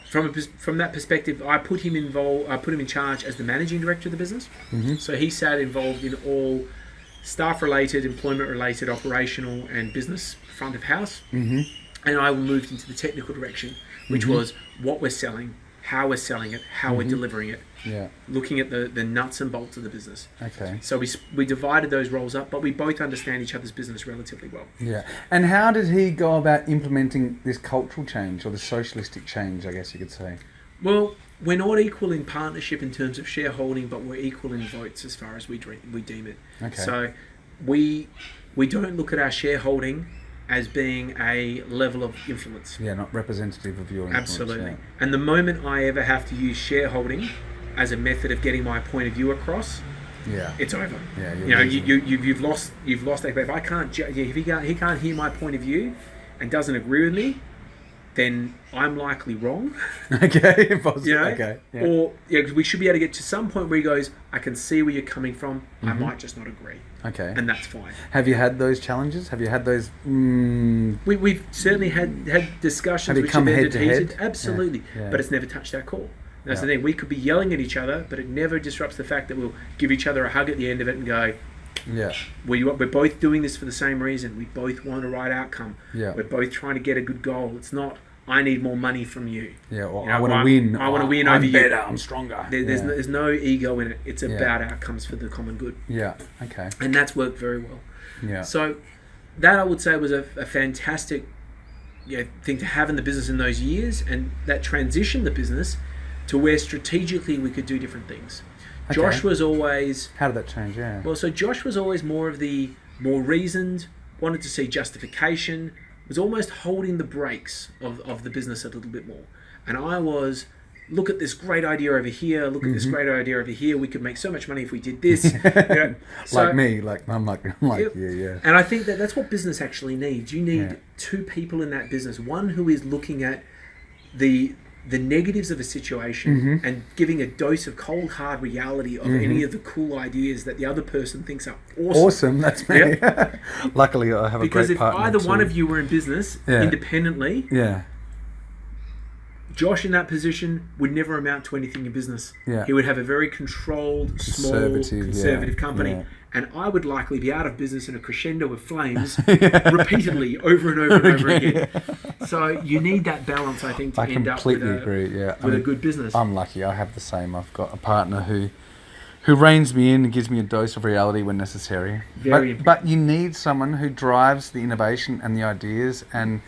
from that perspective, I put him in charge as the managing director of the business. So he sat involved in all staff-related, employment-related, operational and business front of house. And I moved into the technical direction, which was what we're selling, how we're selling it, how we're delivering it, Yeah. looking at the nuts and bolts of the business. Okay. So we divided those roles up, but we both understand each other's business relatively well. Yeah. And how did he go about implementing this cultural change or the socialistic change, I guess you could say? Well, we're not equal in partnership in terms of shareholding, but we're equal in votes as far as we deem it. Okay. So we don't look at our shareholding as being a level of influence. Yeah, not representative of your influence. Absolutely. And the moment I ever have to use shareholding as a method of getting my point of view across, Yeah. it's over. Yeah, You've lost that. But if I can't, if he can't hear my point of view and doesn't agree with me, then I'm likely wrong. Okay. Possibly. You know? Okay. Yeah. Or 'cause we should be able to get to some point where he goes, I can see where you're coming from. I might just not agree, Okay. and that's fine. Have you had those challenges? Have you had those? We've certainly had discussions Have you which come have head ended to heated. head? Absolutely, Yeah. but it's never touched our core. That's Yeah. the thing. We could be yelling at each other, but it never disrupts the fact that we'll give each other a hug at the end of it and go, Yeah. we're both doing this for the same reason. We both want a right outcome. Yeah. We're both trying to get a good goal. It's not, I need more money from you. Yeah. Or You know, I want to I'm- win. I wanna win I'm over you. better. I'm stronger. There's no ego in it. It's Yeah. about outcomes for the common good. Yeah. Okay. And that's worked very well. Yeah. So that I would say was a fantastic thing to have in the business in those years, and that transitioned the business to where strategically we could do different things. Okay. Josh was always, How did that change? Yeah. Josh was always more of the more reasoned, wanted to see justification, was almost holding the brakes of the business a little bit more. And I was, look at this great idea over here, look at this great idea over here, we could make so much money if we did this. So, like me, I'm like yep. yeah. And I think that's what business actually needs. You need two people in that business. One who is looking at the negatives of a situation and giving a dose of cold, hard reality of any of the cool ideas that the other person thinks are awesome. Awesome, that's me. Yep. Luckily, I have a great partner. Because if either one of you were in business independently, Josh in that position would never amount to anything in business. Yeah. He would have a very controlled, conservative company. Yeah. And I would likely be out of business in a crescendo of flames repeatedly over and over and over again. So you need that balance, I think, to end up with a good business. I'm lucky. I have the same. I've got a partner who reins me in and gives me a dose of reality when necessary. But you need someone who drives the innovation and the ideas and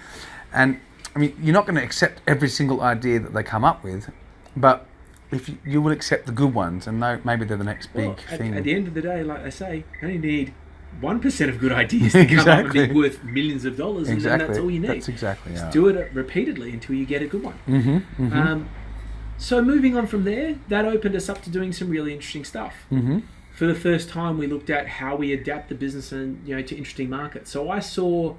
I mean, you're not going to accept every single idea that they come up with, but if you will accept the good ones, and maybe they're the next big thing. At the end of the day, like they say, you only need 1% of good ideas to come up and be worth millions of dollars, and then that's all you need. That's exactly Just do it repeatedly until you get a good one. So moving on from there, that opened us up to doing some really interesting stuff. For the first time, we looked at how we adapt the business and to interesting markets. So I saw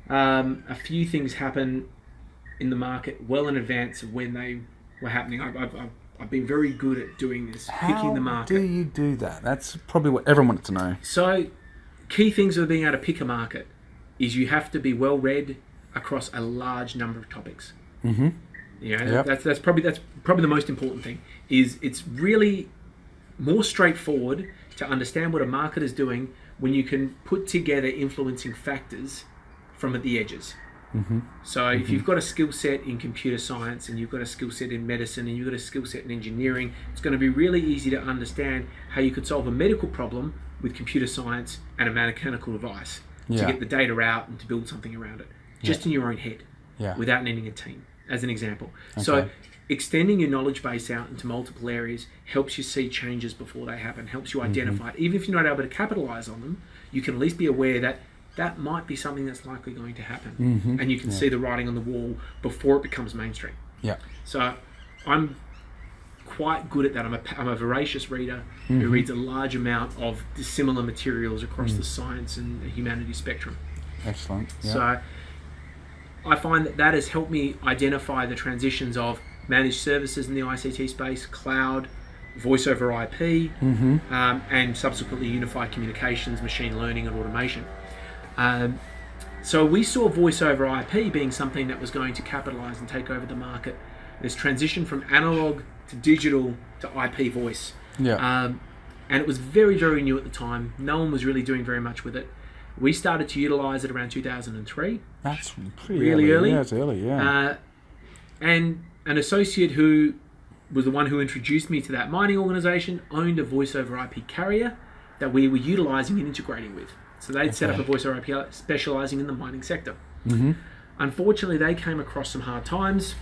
a few things happen in the market well in advance of when they were happening. I've been very good at doing this, picking the market. How do you do that? That's probably what everyone wants to know. So, key things of being able to pick a market is you have to be well read across a large number of topics. That's probably the most important thing. Is it's really more straightforward to understand what a market is doing when you can put together influencing factors from at the edges. So if you've got a skill set in computer science and you've got a skill set in medicine and you've got a skill set in engineering, it's going to be really easy to understand how you could solve a medical problem with computer science and a mechanical device to get the data out and to build something around it, just in your own head, without needing a team, as an example. Okay. So extending your knowledge base out into multiple areas helps you see changes before they happen, helps you identify it. Even if you're not able to capitalize on them, you can at least be aware that that might be something that's likely going to happen. And you can see the writing on the wall before it becomes mainstream. So I'm quite good at that. I'm a voracious reader who reads a large amount of similar materials across the science and the humanities spectrum. Excellent. So I find that has helped me identify the transitions of managed services in the ICT space, cloud, voice over IP, and subsequently unified communications, machine learning and automation. So we saw voice over IP being something that was going to capitalize and take over the market. This transition from analog to digital to IP voice. And it was very, very new at the time. No one was really doing very much with it. We started to utilize it around 2003. That's pretty really early. Yeah, it's early, and an associate who was the one who introduced me to that mining organization owned a voice over IP carrier that we were utilizing and integrating with. So they'd set up a voice over IP specializing in the mining sector. Unfortunately, they came across some hard times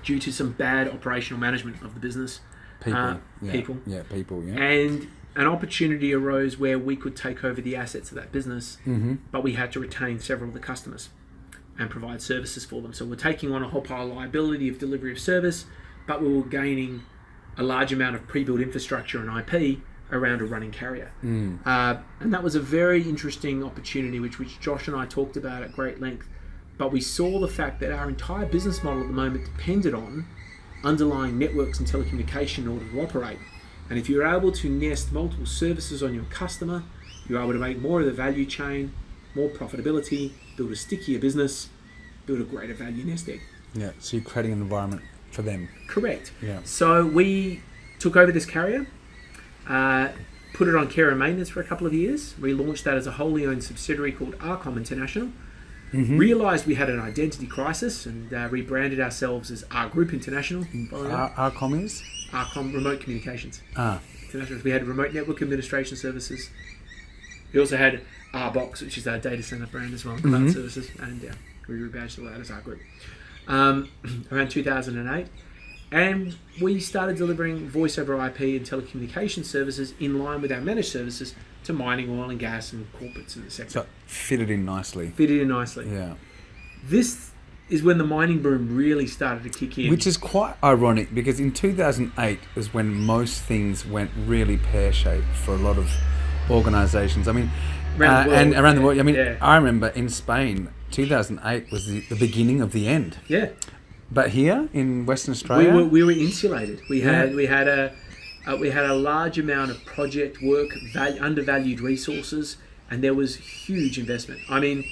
due to some bad operational management of the business. People. And an opportunity arose where we could take over the assets of that business, but we had to retain several of the customers and provide services for them. So we're taking on a whole pile of liability of delivery of service, but we were gaining a large amount of pre-built infrastructure and IP around a running carrier. And that was a very interesting opportunity, which Josh and I talked about at great length. But we saw the fact that our entire business model at the moment depended on underlying networks and telecommunication in order to operate. And if you're able to nest multiple services on your customer, you're able to make more of the value chain, more profitability, build a stickier business, build a greater value nest egg. So you're creating an environment for them. Correct. So we took over this carrier, put it on care and maintenance for a couple of years. We launched that as a wholly owned subsidiary called Arcom International. Realised we had an identity crisis and rebranded ourselves as R Group International. Arcom is? Arcom Remote Communications. International. We had remote network administration services. We also had RBox, which is our data center brand as well, cloud services, and we rebadged all that as our group. Around 2008. And we started delivering voice over IP and telecommunication services in line with our managed services to mining, oil and gas and corporates in the sector. So fitted in nicely. Fitted in nicely. This is when the mining boom really started to kick in. Which is quite ironic because in 2008 was when most things went really pear-shaped for a lot of organisations. I mean, Around the world, and around the yeah, world. I mean, yeah. I remember in Spain, 2008 was the beginning of the end. Yeah. But here in Western Australia, We were insulated. We Yeah. had a large amount of project work, undervalued resources, and there was huge investment. I mean,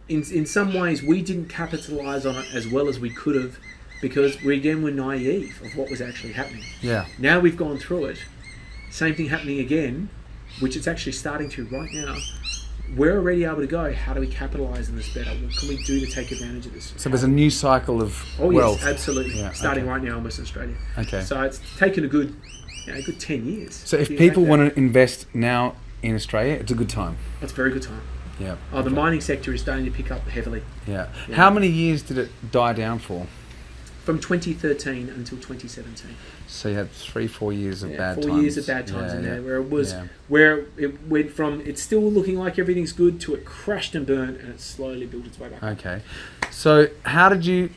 in some ways, we didn't capitalise on it as well as we could have because we again were naive of what was actually happening. yeah, Now we've gone through it. Same thing happening again, which it's actually starting to right now. We're already able to go, how do we capitalise on this better? What can we do to take advantage of this? so there's a new cycle of Oh wealth. yes, absolutely. Yeah, Starting okay. right now in Western Australia. Okay. So it's taken a good 10 years. So if people want to invest now in Australia, it's a good time. It's a very good time. Yeah. Oh, the mining sector is starting to pick up heavily. Yeah. Yeah. How many years did it die down for? From 2013 until 2017. So you had 3-4 years of bad times. 4 years of bad times Yeah, in yeah. there, where it was, Yeah. where it went from it's still looking like everything's good to it crashed and burned, and it slowly built its way back. Okay. So how did you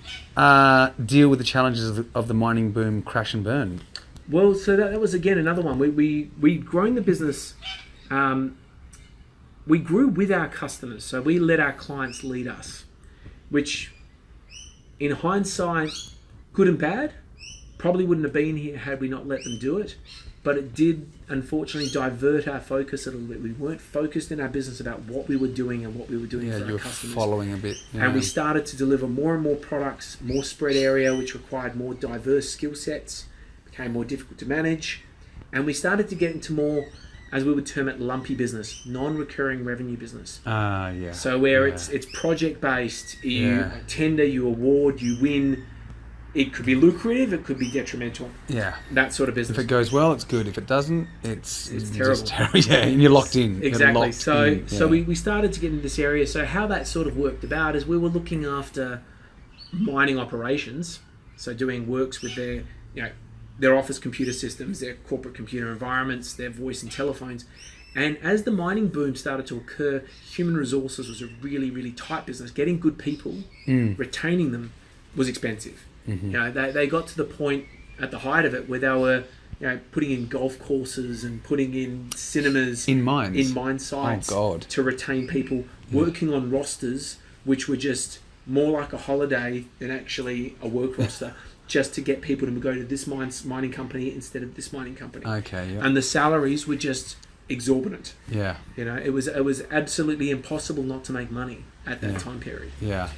deal with the challenges of the mining boom crash and burn? Well, so that was again another one. We'd grown the business. We grew with our customers, so we let our clients lead us, which, in hindsight, good and bad, probably wouldn't have been here had we not let them do it. But it did, unfortunately, divert our focus a little bit. We weren't focused in our business about what we were doing and what we were doing Yeah, for you our were customers. following a bit. And we started to deliver more and more products, more spread area, which required more diverse skill sets, became more difficult to manage. And we started to get into more, as we would term it, lumpy business, non-recurring revenue business. Yeah. So where Yeah. it's project-based, you Yeah. tender, you award, you win. It could be lucrative, it could be detrimental. Yeah. That sort of business. If it goes well, it's good. If it doesn't, it's terrible. Yeah, and you're locked in. You're Exactly. locked So in. so Yeah. we started to get into this area. So how that sort of worked about is we were looking after mining operations, so doing works with their office computer systems, their corporate computer environments, their voice and telephones. And as the mining boom started to occur, human resources was a really, really tight business. Getting good people, retaining them, was expensive. Mm-hmm. They got to the point at the height of it where they were putting in golf courses and putting in cinemas In mines? in mine sites Oh, God. to retain people, working on rosters which were just more like a holiday than actually a work roster, just to get people to go to this mining company instead of this mining company. Okay. Yeah. And the salaries were just exorbitant. Yeah. It was absolutely impossible not to make money at that time period. Yeah.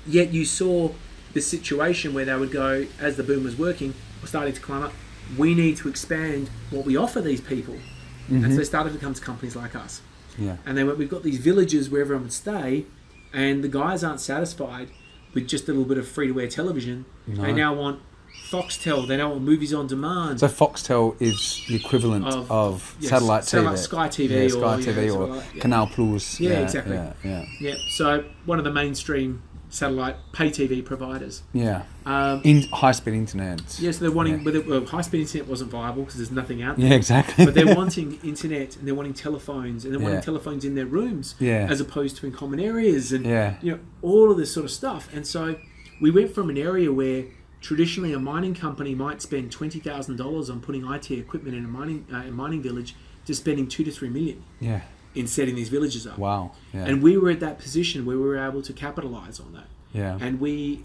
Yet you saw this situation where they would go, as the boom was working, or starting to climb up, we need to expand what we offer these people. And so they started to come to companies like us. Yeah. And then we've got these villages where everyone would stay, and the guys aren't satisfied with just a little bit of free-to-air television. No. They now want Foxtel, they now want movies on demand. So Foxtel is the equivalent of yes, satellite TV. Sky TV Yeah, Sky or, TV something or like that, yeah. Canal Plus. Yeah, exactly. Yeah. Yeah, so one of the mainstream satellite pay TV providers. Yeah. Um, In high-speed internet. Yes, they're wanting, Yeah. well, high-speed internet wasn't viable because there's nothing out there. Yeah, exactly. But they're wanting internet, and they're wanting telephones, and they're wanting Yeah. telephones in their rooms, Yeah. as opposed to in common areas, and Yeah. all of this sort of stuff. And so we went from an area where traditionally a mining company might spend $20,000 on putting IT equipment in a mining village to spending $2 to $3 million Yeah. in setting these villages up. Wow. Yeah. And we were at that position where we were able to capitalize on that. yeah. And we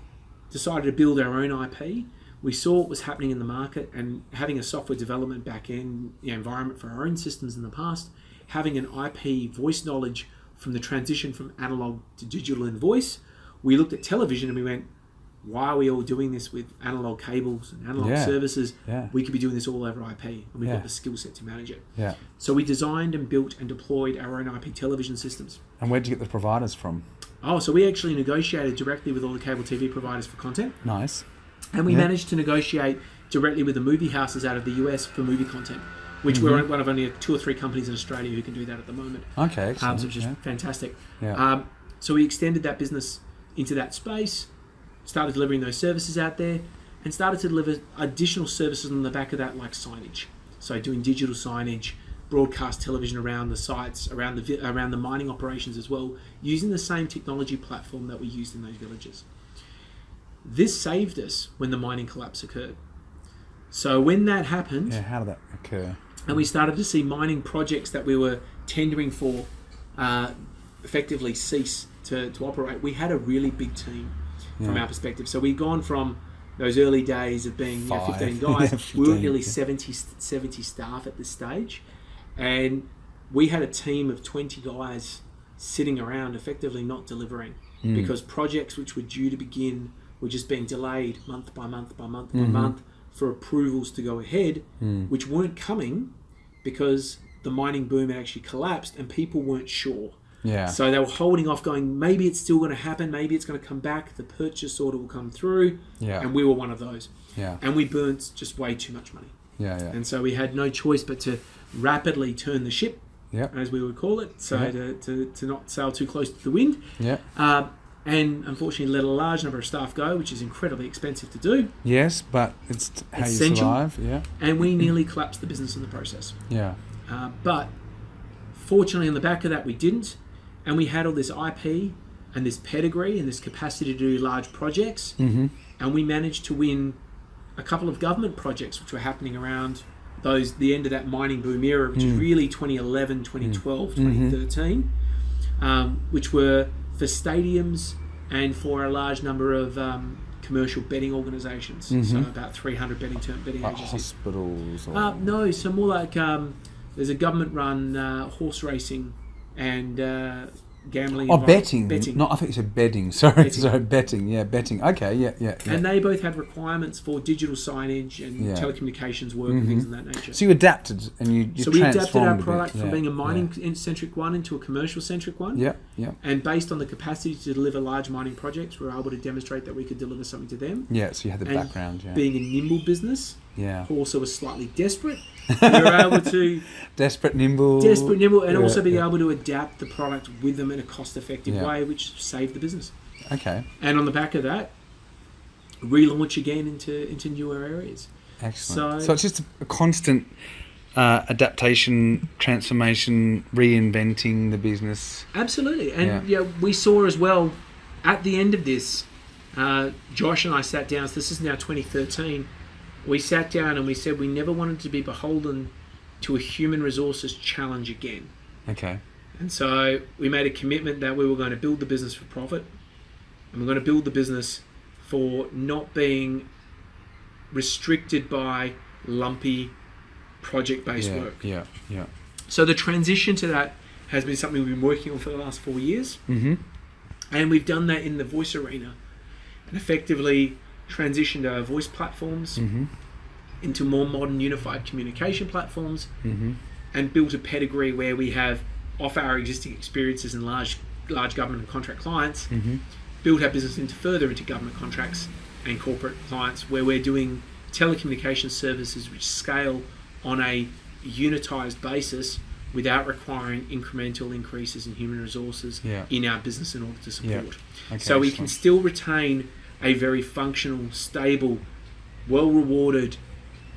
decided to build our own IP. We saw what was happening in the market, and having a software development back-end environment for our own systems in the past, having an IP voice knowledge from the transition from analog to digital in voice, we looked at television and we went, why are we all doing this with analog cables and analog Yeah. services? Yeah. We could be doing this all over IP, and we've Yeah. got the skill set to manage it. Yeah. So we designed and built and deployed our own IP television systems. And where did you get the providers from? Oh, so we actually negotiated directly with all the cable TV providers for content. Nice. And we Yeah. managed to negotiate directly with the movie houses out of the US for movie content, which we're one of only 2 or 3 companies in Australia who can do that at the moment. Okay. Excellent. So which is yeah. fantastic. Yeah. So we extended that business into that space, started delivering those services out there, and started to deliver additional services on the back of that, like signage. So doing digital signage, broadcast television around the sites, around the mining operations as well, using the same technology platform that we used in those villages. This saved us when the mining collapse occurred. So when that happened, how did that occur? and we started to see mining projects that we were tendering for effectively cease to operate, we had a really big team from our perspective. So we'd gone from those early days of being 15 guys, 15, we were nearly 70 staff at this stage. And we had a team of 20 guys sitting around effectively not delivering because projects which were due to begin were just being delayed month by month by month by month for approvals to go ahead, which weren't coming because the mining boom had actually collapsed and people weren't sure. Yeah. So they were holding off, going, maybe it's still going to happen, maybe it's going to come back, the purchase order will come through, and we were one of those. Yeah. And we burnt just way too much money. Yeah. And so we had no choice but to rapidly turn the ship, as we would call it, so to not sail too close to the wind. And unfortunately let a large number of staff go, which is incredibly expensive to do. Yes, but it's how essential. You survive. Yeah. And we nearly collapsed the business in the process. Yeah. But fortunately on the back of that we didn't. And we had all this IP and this pedigree and this capacity to do large projects. And we managed to win a couple of government projects which were happening around the end of that mining boom era, which is really 2011, 2012, 2013, which were for stadiums and for a large number of commercial betting organisations. So about 300 betting agencies. Hospitals? Or... No, so more like there's a government-run horse racing and gambling. Betting. Betting. No, I think you said bedding. Sorry, betting. betting. Yeah, betting. Okay, yeah. And they both had requirements for digital signage and telecommunications work and things of that nature. So you adapted and you So we adapted our transformed product from being a mining-centric one into a commercial-centric one. Yeah. And based on the capacity to deliver large mining projects, we were able to demonstrate that we could deliver something to them. Yeah, so you had the background, being a nimble business, also was slightly desperate. We were able to... Desperate, nimble, and also being able to adapt the product with them in a cost-effective way, which saved the business. Okay. And on the back of that, relaunch again into newer areas. Excellent. So it's just a constant adaptation, transformation, reinventing the business. Absolutely. And we saw as well, at the end of this, Josh and I sat down, so this is now 2013, we sat down and we said we never wanted to be beholden to a human resources challenge again. Okay. And so we made a commitment that we were going to build the business for profit, and we're going to build the business for not being restricted by lumpy project-based work. Yeah. So the transition to that has been something we've been working on for the last 4 years. And we've done that in the voice arena and effectively transitioned our voice platforms into more modern unified communication platforms and built a pedigree where we have, off our existing experiences in large government and contract clients, built our business into government contracts and corporate clients where we're doing telecommunication services which scale on a unitized basis without requiring incremental increases in human resources in our business in order to support. So we can still retain a very functional, stable, well-rewarded,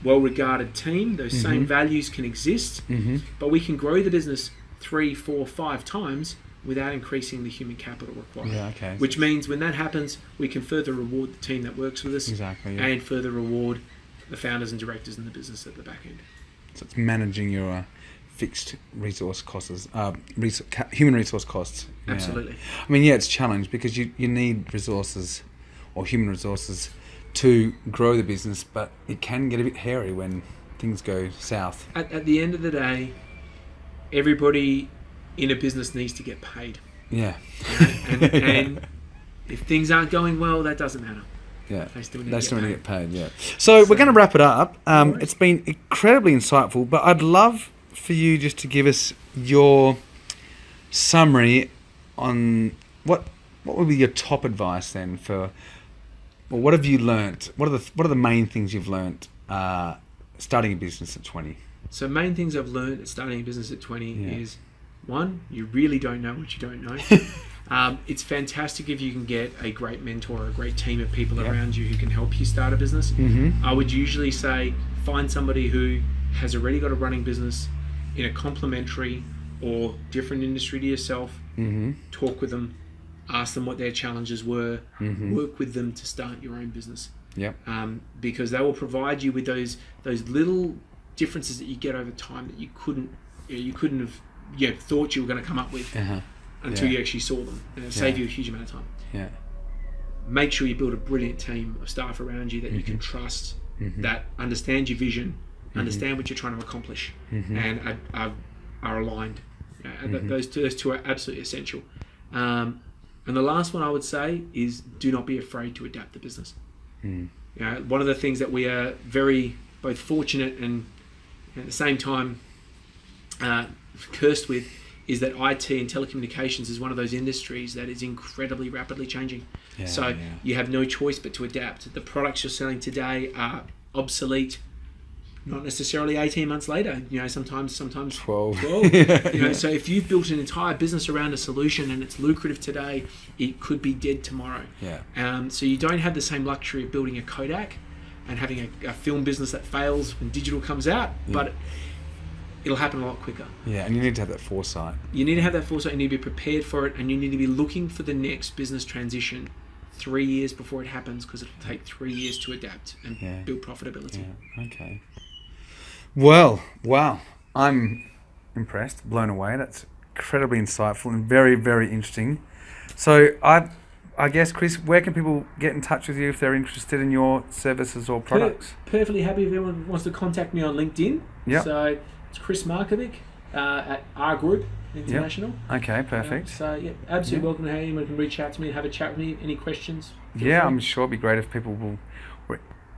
well-regarded team. Those same values can exist, but we can grow the business 3, 4, 5 times without increasing the human capital required. Which means when that happens, we can further reward the team that works with us and further reward the founders and directors in the business at the back end. So it's managing your fixed resource costs, human resource costs. Absolutely. I mean, it's a challenge because you need resources or human resources to grow the business, but it can get a bit hairy when things go south. At the end of the day, everybody in a business needs to get paid. Yeah. And if things aren't going well, that doesn't matter. Yeah, they still need to get paid. So we're going to wrap it up. It's been incredibly insightful, but I'd love for you just to give us your summary on what would be your top advice then for. Well, what have you learnt? What are the main things you've learnt starting a business at 20? So main things I've learnt at starting a business at 20 is, one, you really don't know what you don't know. It's fantastic if you can get a great mentor, a great team of people around you who can help you start a business. I would usually say find somebody who has already got a running business in a complementary or different industry to yourself. Talk with them, ask them what their challenges were, work with them to start your own business. Yep. Because they will provide you with those little differences that you get over time that you couldn't have thought you were going to come up with until you actually saw them, and it'll save you a huge amount of time. Yeah. Make sure you build a brilliant team of staff around you that you can trust, that understand your vision, understand what you're trying to accomplish, and are aligned. Those two are absolutely essential. And the last one I would say is do not be afraid to adapt the business. One of the things that we are very both fortunate and at the same time cursed with is that IT and telecommunications is one of those industries that is incredibly rapidly changing. You have no choice but to adapt. The products you're selling today are obsolete, not necessarily 18 months later, sometimes 12. So if you've built an entire business around a solution and it's lucrative today, it could be dead tomorrow. So you don't have the same luxury of building a Kodak and having a film business that fails when digital comes out, but it'll happen a lot quicker. And you need to have that foresight. You need to have that foresight, you need to be prepared for it, and you need to be looking for the next business transition 3 years before it happens, because it'll take 3 years to adapt and build profitability. Okay. Well, wow. I'm impressed, blown away. That's incredibly insightful and very, very interesting. So I guess, Chris, where can people get in touch with you if they're interested in your services or products? Perfectly happy if anyone wants to contact me on LinkedIn. So it's Chris Markovic at R Group International. Okay, perfect. Absolutely welcome to have anyone can reach out to me and have a chat with me. Any questions? I'm sure it'd be great if people were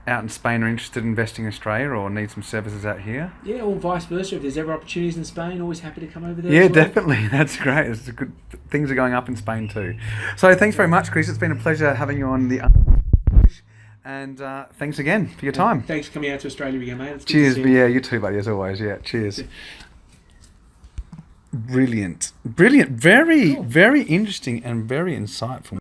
out in Spain are interested in investing in Australia or need some services out here. Or vice versa. If there's ever opportunities in Spain, always happy to come over there. Definitely. That's great. It's good. Things are going up in Spain too. So thanks very much, Chris. It's been a pleasure having you on the and thanks again for your time. Thanks for coming out to Australia again, mate. It's cheers. You too, buddy, as always. Cheers. Brilliant. Very, very interesting and very insightful.